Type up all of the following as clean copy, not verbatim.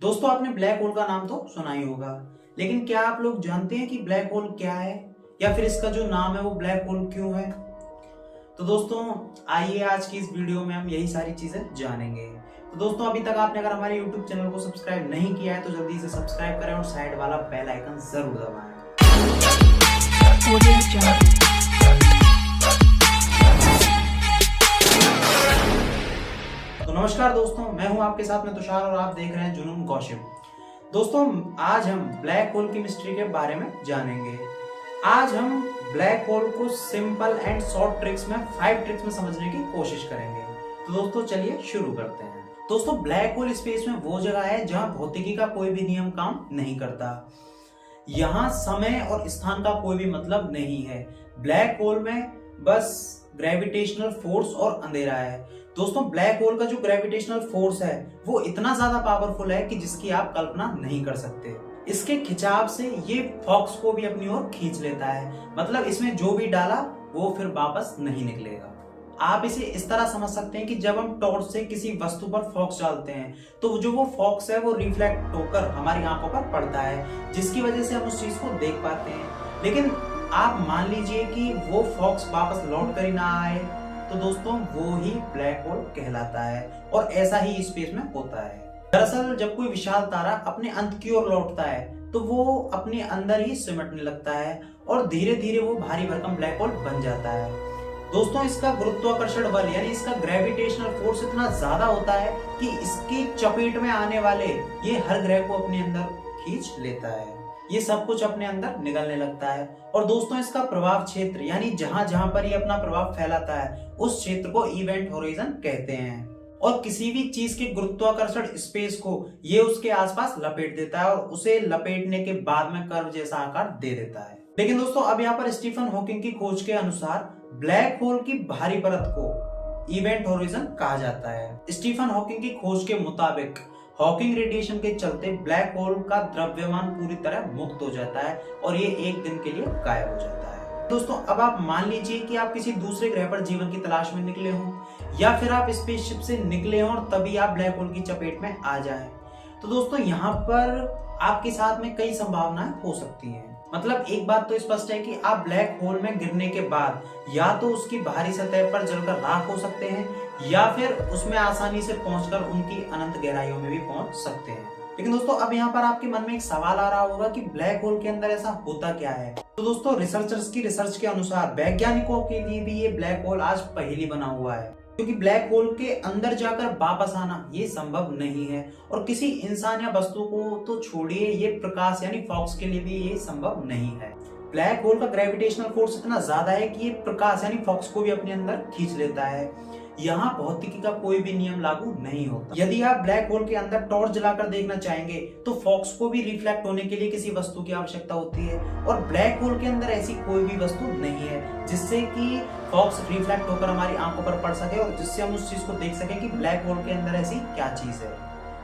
दोस्तों आपने black hole का नाम तो सुना ही होगा, लेकिन क्या आप लोग जानते हैं कि ब्लैक होल क्या है या फिर इसका जो नाम है वो ब्लैक होल क्यों है। तो दोस्तों आइए आज की इस वीडियो में हम यही सारी चीजें जानेंगे। तो दोस्तों अभी तक आपने अगर हमारे YouTube चैनल को सब्सक्राइब नहीं किया है तो जल्दी से सब्सक्राइब करें और साइड वाला बेल आइकन जरूर दबाएं। तो नमस्कार दोस्तों, मैं हूं आपके साथ में तुषार और आप देख रहे हैं जुनून गॉसिप। दोस्तों आज हम ब्लैक होल की मिस्ट्री के बारे में जानेंगे। आज हम ब्लैक होल को सिंपल एंड शॉर्ट ट्रिक्स में 5 ट्रिक्स में समझने की कोशिश करेंगे। तो दोस्तों चलिए शुरू करते हैं। दोस्तों ब्लैक होल स्पेस में वो जगह है जहां भौतिकी का कोई भी नियम काम नहीं करता। यहाँ समय और स्थान का कोई भी मतलब नहीं है। ब्लैक होल में बस ग्रेविटेशनल फोर्स और अंधेरा है। दोस्तों ब्लैक होल का जो ग्रेविटेशनल फोर्स है वो इतना ज्यादा पावरफुल है कि जिसकी आप कल्पना नहीं कर सकते। इसके खिंचाव से ये फॉक्स को भी अपनी ओर खींच लेता है, मतलब इसमें जो भी डाला वो फिर वापस नहीं निकलेगा। आप इसे इस तरह समझ सकते हैं कि जब हम टॉर्च से किसी वस्तु पर फॉक्स डालते हैं तो जो वो फॉक्स है वो रिफ्लेक्ट होकर हमारी आंखों पर पड़ता है, जिसकी वजह से हम उस चीज को देख पाते हैं। लेकिन आप मान लीजिए कि वो फॉक्स वापस लौट कर ही ना आए, तो दोस्तों वो ही ब्लैक होल कहलाता है और ऐसा ही स्पेस में होता है। दरअसल जब कोई विशाल तारा अपने अंत की ओर लौटता है तो वो अपने अंदर ही सिमटने लगता है और धीरे धीरे वो भारी भरकम ब्लैक होल बन जाता है। दोस्तों इसका गुरुत्वाकर्षण बल यानी इसका ग्रेविटेशनल फोर्स इतना ज्यादा होता है कि इसकी चपेट में आने वाले ये हर ग्रह को अपने अंदर खींच लेता है। ये सब कुछ अपने अंदर निगलने लगता है और दोस्तों इसका प्रभाव क्षेत्र यानी जहां जहां पर ये अपना प्रभाव फैलाता है उस क्षेत्र को इवेंट होराइजन कहते हैं। और किसी भी चीज के गुरुत्वाकर्षण स्पेस को ये उसके आसपास लपेट देता है और उसे लपेटने के बाद में कर्व जैसा आकार दे देता है। लेकिन दोस्तों अब यहाँ पर स्टीफन हॉकिंग की खोज के अनुसार ब्लैक होल की भारी परत को इवेंट होराइजन कहा जाता है। स्टीफन हॉकिंग की खोज के मुताबिक हॉकिंग रेडिएशन के चलते ब्लैक होल का द्रव्यमान पूरी तरह मुक्त हो जाता है और ये एक दिन के लिए गायब हो जाता है। दोस्तों अब आप मान लीजिए कि आप किसी दूसरे ग्रह पर जीवन की तलाश में निकले हों या फिर आप स्पेसशिप से निकले हों और तभी आप ब्लैक होल की चपेट में आ जाएं। तो दोस्तों यहाँ पर आपके साथ में कई संभावनाएं हो सकती हैं। मतलब एक बात तो स्पष्ट है कि आप ब्लैक होल में गिरने के बाद या तो उसकी बाहरी सतह पर जलकर राख हो सकते हैं या फिर उसमें आसानी से पहुंचकर उनकी अनंत गहराइयों में भी पहुंच सकते हैं। लेकिन दोस्तों अब यहाँ पर आपके मन में एक सवाल आ रहा होगा कि ब्लैक होल के अंदर ऐसा होता क्या है। तो दोस्तों रिसर्चर्स की रिसर्च के अनुसार वैज्ञानिकों के लिए भी ये ब्लैक होल आज पहेली बना हुआ है, क्योंकि ब्लैक होल के अंदर जाकर वापस आना ये संभव नहीं है और किसी इंसान या वस्तु को तो छोड़िए, ये प्रकाश यानी फॉक्स के लिए भी ये संभव नहीं है। ब्लैक होल का ग्रेविटेशनल फोर्स इतना ज्यादा है कि ये प्रकाश यानी फॉक्स को भी अपने अंदर खींच लेता है। यहाँ भौतिकी का कोई भी नियम लागू नहीं होता। यदि आप ब्लैक होल के अंदर टॉर्च जलाकर देखना चाहेंगे तो फॉक्स को भी रिफ्लेक्ट होने के लिए किसी वस्तु की आवश्यकता होती है और ब्लैक होल के अंदर ऐसी कोई भी वस्तु नहीं है जिससे कि फॉक्स रिफ्लेक्ट होकर हमारी आंखों पर पड़ सके और जिससे हम उस चीज को देख सके कि ब्लैक होल के अंदर ऐसी क्या चीज है।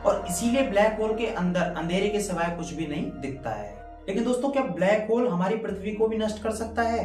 और इसीलिए ब्लैक होल के अंदर अंधेरे के सिवाय कुछ भी नहीं दिखता है। लेकिन दोस्तों क्या ब्लैक होल हमारी पृथ्वी को भी नष्ट कर सकता है?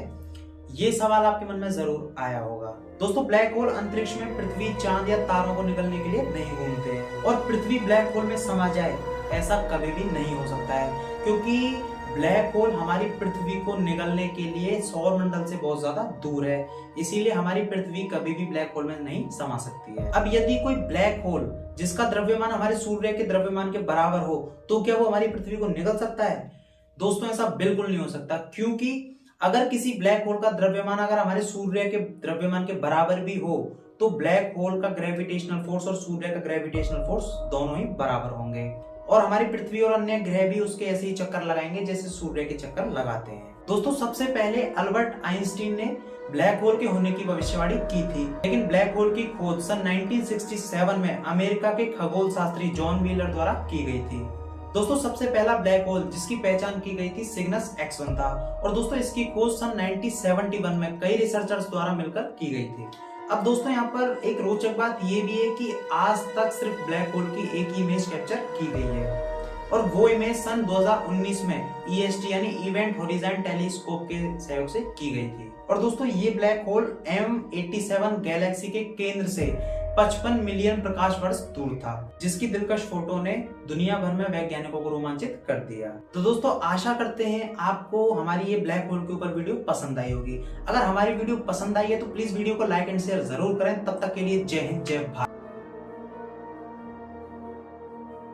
ये सवाल आपके मन में जरूर आया होगा। दोस्तों ब्लैक होल अंतरिक्ष में पृथ्वी, चांद या तारों को निगलने के लिए नहीं घूमते हैं और पृथ्वी ब्लैक होल में समा जाए ऐसा कभी भी नहीं हो सकता है, क्योंकि ब्लैक होल हमारी पृथ्वी को निगलने के लिए सौर मंडल से बहुत ज्यादा दूर है। इसीलिए हमारी पृथ्वी कभी भी ब्लैक होल में नहीं समा सकती है। अब यदि कोई ब्लैक होल जिसका द्रव्यमान हमारे सूर्य के द्रव्यमान के बराबर हो तो क्या वो हमारी पृथ्वी को निगल सकता है? दोस्तों ऐसा बिल्कुल नहीं हो सकता, क्योंकि अगर किसी ब्लैक होल का द्रव्यमान अगर हमारे सूर्य के द्रव्यमान के बराबर भी हो तो ब्लैक होल का ग्रेविटेशनल फोर्स और सूर्य का ग्रेविटेशनल फोर्स दोनों ही बराबर होंगे और हमारी पृथ्वी और अन्य ग्रह भी उसके ऐसे ही चक्कर लगाएंगे जैसे सूर्य के चक्कर लगाते हैं। दोस्तों सबसे पहले अल्बर्ट आइंस्टीन ने ब्लैक होल के होने की भविष्यवाणी की थी, लेकिन ब्लैक होल की खोज सन 1967 में अमेरिका के खगोल शास्त्री जॉन व्हीलर द्वारा की गई थी। दोस्तों सबसे पहला ब्लैक होल जिसकी पहचान की गई थी सिग्नस X1 था और दोस्तों इसकी खोज सन 1971 में कई रिसर्चर्स द्वारा मिलकर की गई थी। अब दोस्तों यहाँ पर एक रोचक बात ये भी है कि आज तक सिर्फ ब्लैक होल की एक ही इमेज कैप्चर की गई है और वो इमेज सन 2019 में EST यानी इवेंट होराइजन टेलीस्कोप के सहयोग से की गई थी। और दोस्तों ये ब्लैक होल M87 गैलेक्सी के केंद्र से 55 मिलियन प्रकाश वर्ष दूर था, जिसकी दिलकश फोटो ने दुनिया भर में वैज्ञानिकों को रोमांचित कर दिया। तो दोस्तों आशा करते हैं आपको हमारी ये ब्लैक होल के ऊपर वीडियो पसंद आई होगी। अगर हमारी वीडियो पसंद आई है तो प्लीज वीडियो को लाइक एंड शेयर जरूर करें। तब तक के लिए जय हिंद, जय भारत।